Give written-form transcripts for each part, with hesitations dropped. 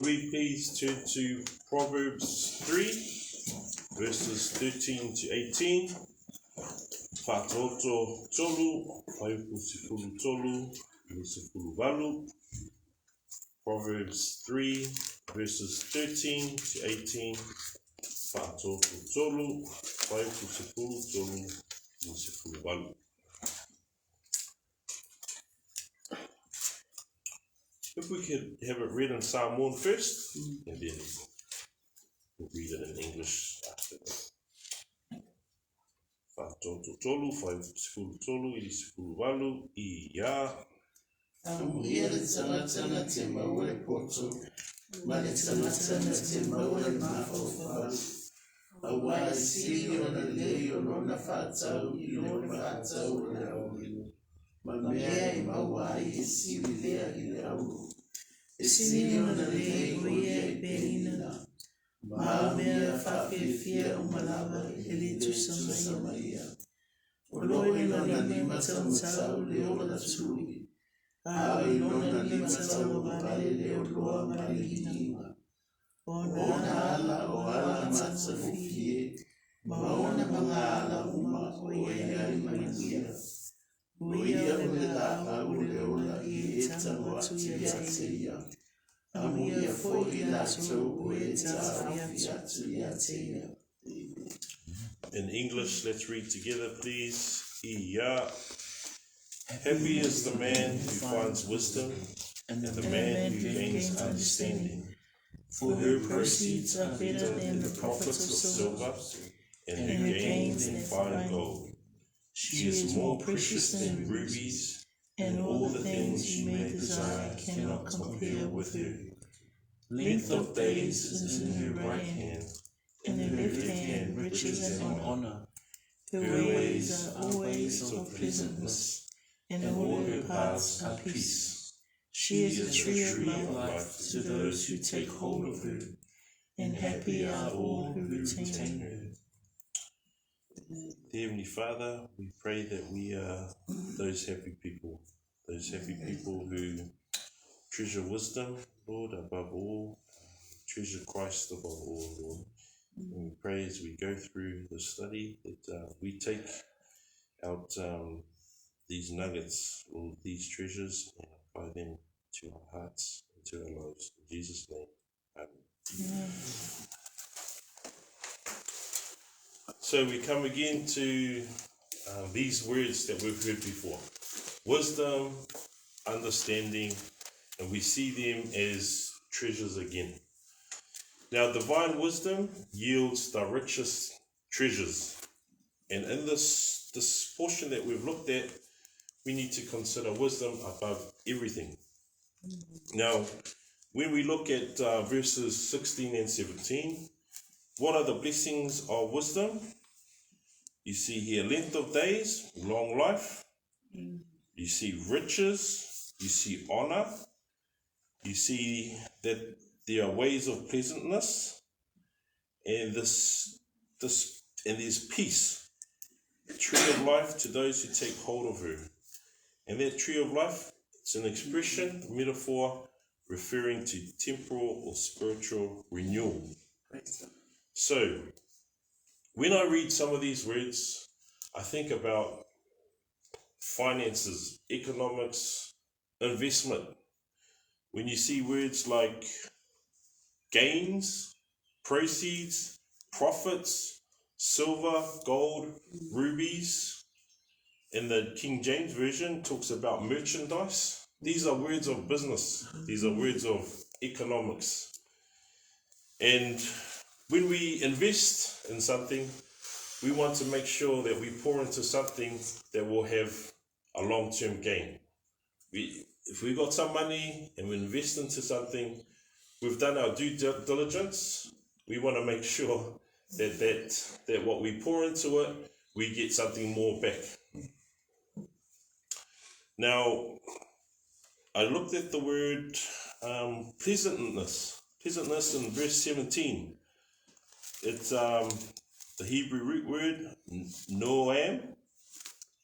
We please turn to Proverbs 3, verses 13 to 18. Whātoto tolu, whaiupu sifuru tolu, sifuru walu. Proverbs 3, verses 13 to 18. Whātoto tolu, whaiupu sifuru tolu, sifuru walu. If we could have it read in Samoan first, and then we'll read it in English after that. Whātoto tolu, whaiupu sifuru tolu, sifuru walu, I ia. Amuia le tangata te maua e poto, ma le tangata te maua e mawhawhau. Awa e sili o na lei o lona whātau I lona whātau o le aurinu. Ma mea I maua I e sili lea I le auru. E sili o na lei o ia e Penina. Ma mea whawhewhia o malawa e le tusama ia. O loi na lima tau le o la tui. Ai lona lima tau vale leo loa marihina. Ona ala o ala matsa fufie. Maona mga ala uma o ea I manuia. Uia o le la o le ola I eta moatia teia. Amuia fo I lato o eta fiatu ia teia. In English, let's read together, please. Ia. Happy is the man who finds wisdom, and the man who gains understanding. For her proceeds are better than the profits of silver, and her gains than fine gold. She is more precious than rubies, and all the things you may desire cannot compare with her. Length of days is in her right hand, and her left hand riches and honor. Her ways are always of pleasantness, and all her paths are peace. She is a tree of life to those who take hold of her, and happy are all who retain her. Dear Heavenly Father, we pray that we are those happy people who treasure wisdom, Lord, above all, treasure Christ above all, Lord. And we pray as we go through the study that we take out these nuggets, all these treasures, and apply them to our hearts and to our lives. In Jesus' name, amen. So we come again to these words that we've heard before. Wisdom, understanding, and we see them as treasures again. Now, divine wisdom yields the richest treasures. And in this portion that we've looked at, we need to consider wisdom above everything. Now, when we look at verses 16 and 17, what are the blessings of wisdom? You see here length of days, long life. You see riches. You see honor. You see that there are ways of pleasantness, and there's peace. Tree of life to those who take hold of her. And that tree of life, it's an expression, metaphor, referring to temporal or spiritual renewal. So, when I read some of these words, I think about finances, economics, investment. When you see words like gains, proceeds, profits, silver, gold, rubies, in the King James Version talks about merchandise. These are words of business. These are words of economics. And when we invest in something, we want to make sure that we pour into something that will have a long-term gain. If we got some money and we invest into something, we've done our due diligence. We want to make sure that what we pour into it, we get something more back. Now, I looked at the word pleasantness in verse 17. It's the Hebrew root word, noam.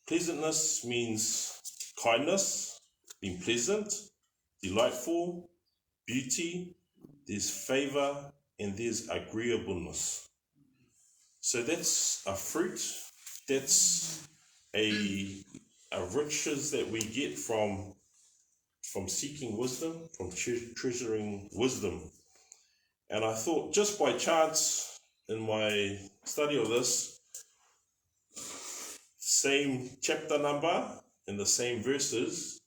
Pleasantness means kindness, being pleasant, delightful, beauty, there's favor, and there's agreeableness. So that's a fruit, that's a riches that we get from seeking wisdom, from treasuring wisdom. And I thought, just by chance, in my study of this, same chapter number and the same verses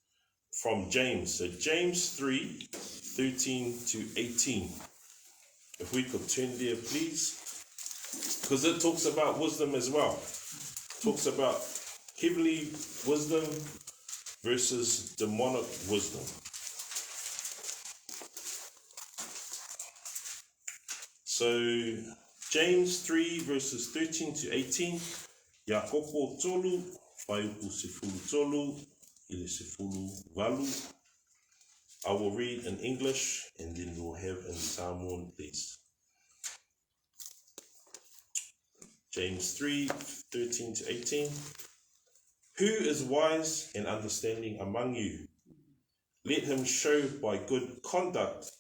from James. So James 3:13-18. If we could turn there, please. Because it talks about wisdom as well. It talks about heavenly wisdom versus demonic wisdom. So, James 3 verses 13-18. Ia kopo tolu, whaiupu sefulu tolu, ile sefulu walu. I will read in English and then we'll have in Samoan, please. James 3:13-18. Who is wise and understanding among you? Let him show by good conduct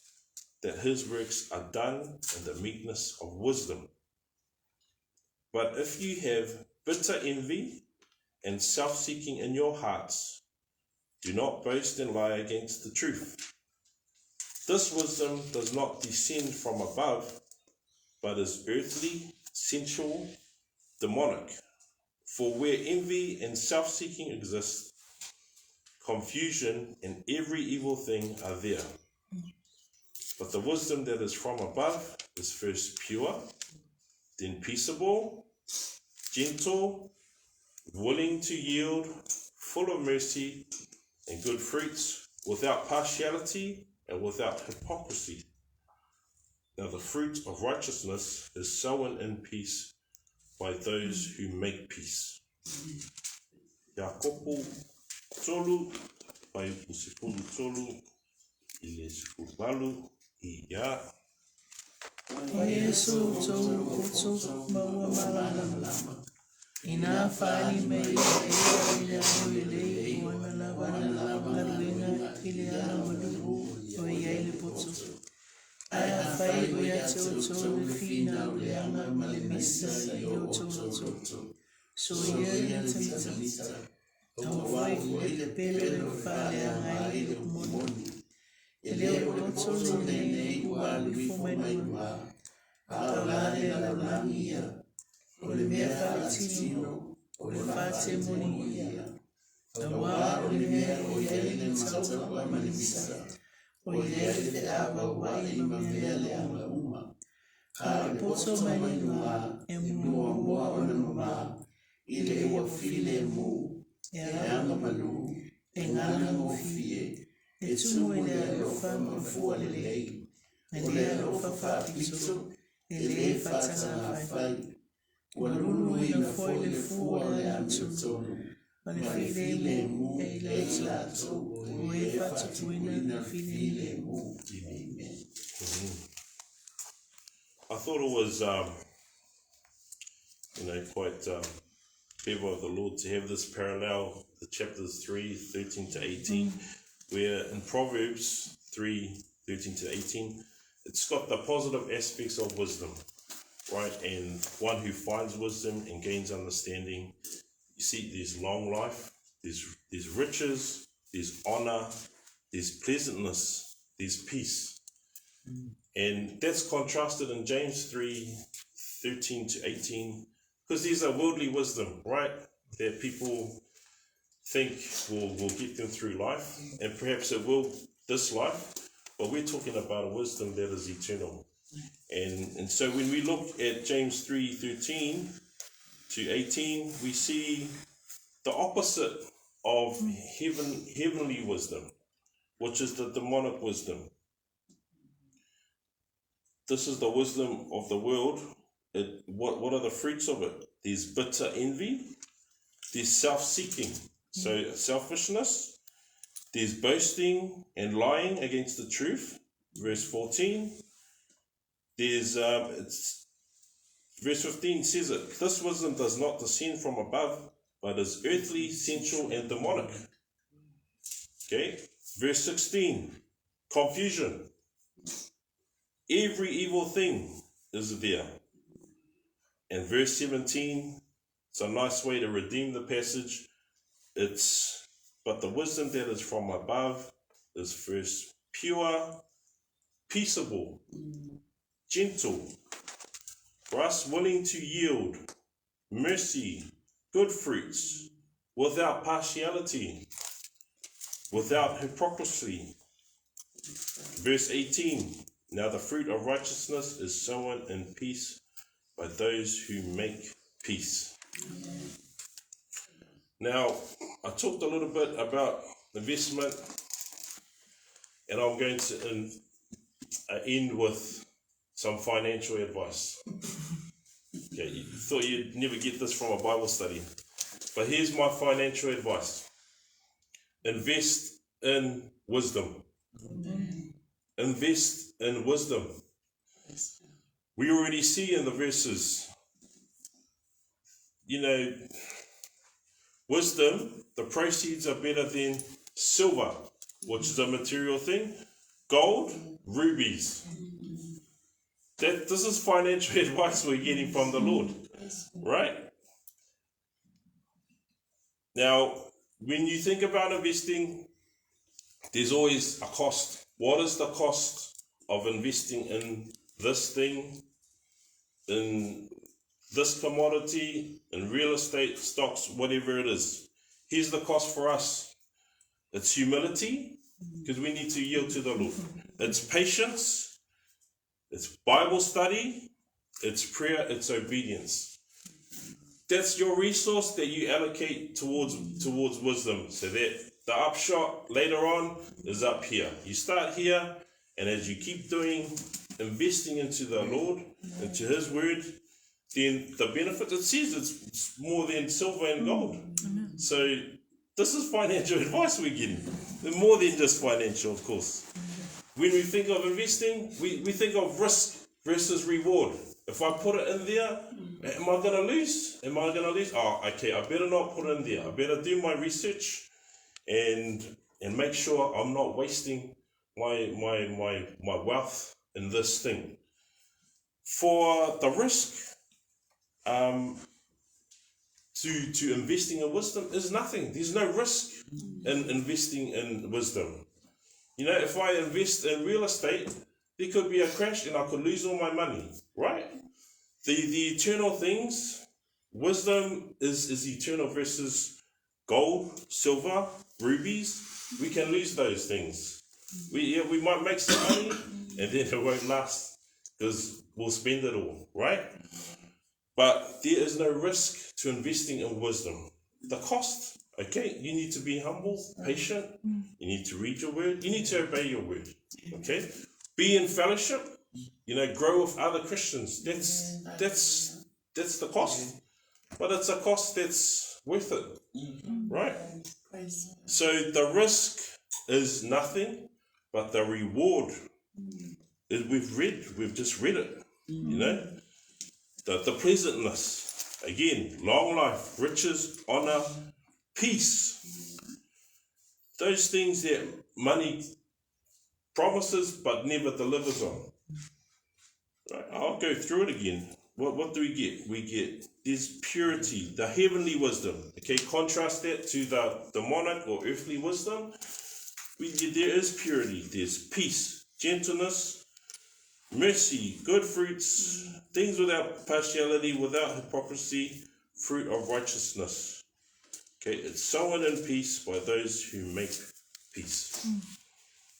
that his works are done in the meekness of wisdom. But if you have bitter envy and self-seeking in your hearts, do not boast and lie against the truth. This wisdom does not descend from above, but is earthly, sensual, demonic. For where envy and self-seeking exist, confusion and every evil thing are there. But the wisdom that is from above is first pure, then peaceable, gentle, willing to yield, full of mercy and good fruits, without partiality and without hypocrisy. Now the fruit of righteousness is sown in peace by those who make peace. Ia kopo tolu, whaiupu sefulu tolu, ile sefulu walu, ia. O Yesu tolu kutu maua malama. Ina fani me ile wana lava ngaluenga ile ana malugu o ile potu. Aya fai o ya tolu fina uleanga malemisa yo tolu. So ye tamita. Tawai ile pele fale anga ile kumoni. Ele potu ne ualu fomena. Akalale la lamia. Olimea falatino, olifate monia. Tawa olimea oyele mtata wa malimisa. Oyele de aba wa imamele ama uma. Poto manima, emua mua onama. Ile wafile mu, yama malu, engana mofie. Etumu ele alofa mfua lelei. Ele alofa fapito, ele fatana fai. Walulu ina foile fuole amtutonu. Manifile mu ele lato. Uefa tutuina file mu. Amen. I thought it was, quite favor of the Lord to have this parallel, the chapters 3:13-18, where in Proverbs 3:13-18, it's got the positive aspects of wisdom. Right, and one who finds wisdom and gains understanding, you see there's long life, there's riches, there's honor, there's pleasantness, there's peace. And that's contrasted in James 3:13-18, because these are worldly wisdom, right, that people think will get them through life, and perhaps it will this life, but we're talking about a wisdom that is eternal. And so when we look at James 3:13-18, we see the opposite of heavenly wisdom, which is the demonic wisdom. This is the wisdom of the world. What are the fruits of it? There's bitter envy, there's self-seeking, so selfishness, there's boasting and lying against the truth, verse 14. There's verse 15 says it, this wisdom does not descend from above, but is earthly, sensual, and demonic. Okay, verse 16, confusion. every evil thing is there. And verse 17, it's a nice way to redeem the passage. But the wisdom that is from above is first pure, peaceable, gentle, for us willing to yield, mercy, good fruits, without partiality, without hypocrisy. Verse 18, now the fruit of righteousness is sown in peace by those who make peace. Now, I talked a little bit about investment, and I'm going to end with some financial advice. Okay, you thought you'd never get this from a Bible study, but here's my financial advice. Invest in wisdom. Invest in wisdom. We already see in the verses, wisdom, the proceeds are better than silver, which is a material thing, gold, rubies. This is financial advice we're getting from the Lord, right? Now, when you think about investing, there's always a cost. What is the cost of investing in this thing, in this commodity, in real estate, stocks, whatever it is? Here's the cost for us. It's humility, because we need to yield to the Lord. It's patience, it's Bible study, it's prayer, it's obedience. That's your resource that you allocate towards wisdom, so that the upshot later on is up here. You start here, and as you keep investing into the Lord, into His Word, then the benefit, it says it's more than silver and gold. So this is financial advice we're getting. More than just financial, of course. When we think of investing, we think of risk versus reward. If I put it in there, am I going to lose? Oh, okay, I better not put it in there. I better do my research and make sure I'm not wasting my wealth in this thing. For the risk, to investing in wisdom is nothing. There's no risk in investing in wisdom. If I invest in real estate, there could be a crash and I could lose all my money, right? The eternal things, wisdom is eternal versus gold, silver, rubies. We can lose those things. We might make some money and then it won't last because we'll spend it all, right? But there is no risk to investing in wisdom. The cost, okay, you need to be humble, patient, you need to read your word, you need to obey your word, okay? Be in fellowship, grow with other Christians. That's the cost, but it's a cost that's worth it, right? So the risk is nothing, but the reward is we've just read it, the pleasantness, again, long life, riches, honor, peace. Those things that money promises but never delivers on. Right? I'll go through it again. What do we get? We get this purity, the heavenly wisdom. Okay, contrast that to the demonic or earthly wisdom. There is purity, there's peace, gentleness, mercy, good fruits, things without partiality, without hypocrisy, fruit of righteousness. Okay, it's sown in peace by those who make peace.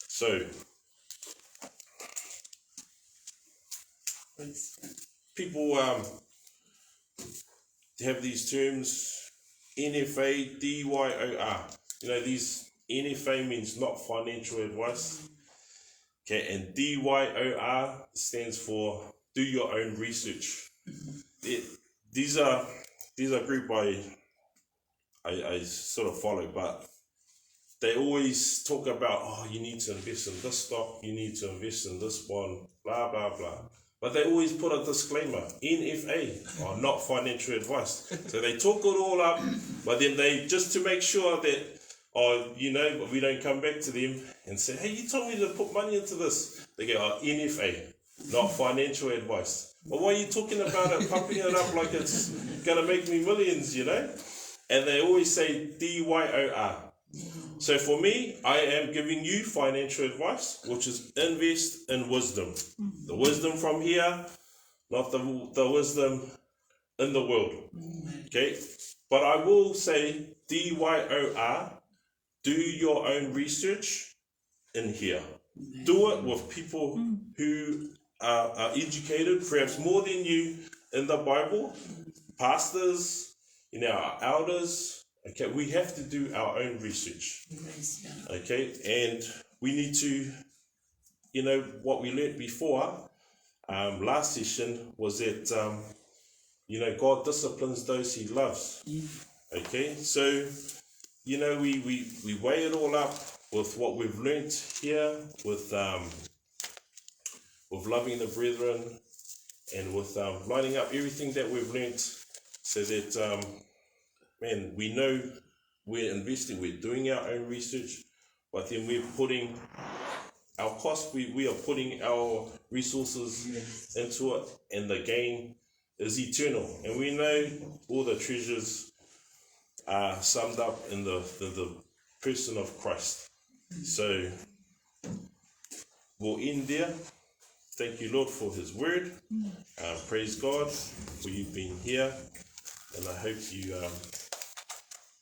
So, people have these terms, NFA, DYOR. These NFA means not financial advice. Okay, and DYOR stands for do your own research. These are a group I sort of follow, but they always talk about, you need to invest in this stock, you need to invest in this bond, blah, blah, blah. But they always put a disclaimer, NFA, or not financial advice. So they talk it all up, but then they, just to make sure that, we don't come back to them and say, hey, you told me to put money into this. They go, NFA. not financial advice. But why are you talking about it, pumping it up like it's going to make me millions, you know? And they always say DYOR. So for me, I am giving you financial advice, which is invest in wisdom. The wisdom from here, not the wisdom in the world. Okay? But I will say DYOR, do your own research in here. Do it with people who are educated, perhaps more than you in the Bible, pastors, our elders. Okay, we have to do our own research. Okay, and we need to, what we learned before, last session was that, God disciplines those He loves. Okay, so, we weigh it all up with what we've learnt here, with loving the brethren, and with lining up everything that we've learnt, so that, we know we're investing, we're doing our own research, but then we're putting our cost, we are putting our resources into it, and the gain is eternal. And we know all the treasures are summed up in the person of Christ. So we'll end there. Thank you, Lord, for His word. Praise God for you being here, and I hope you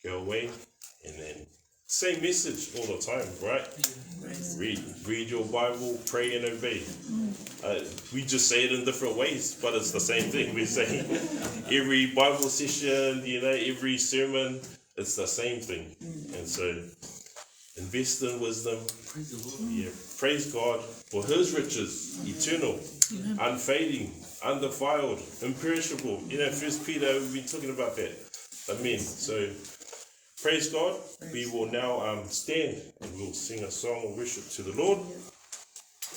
go away and then same message all the time, right? Read your Bible, pray and obey. We just say it in different ways, but it's the same thing. We say every Bible session, every sermon, it's the same thing. And so invest in wisdom. Praise God for His riches, eternal, unfading, undefiled, imperishable. 1 Peter, we've been talking about that. Amen. So praise God. We will now stand and we'll sing a song of worship to the Lord,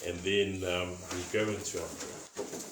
and then we'll go into our prayer.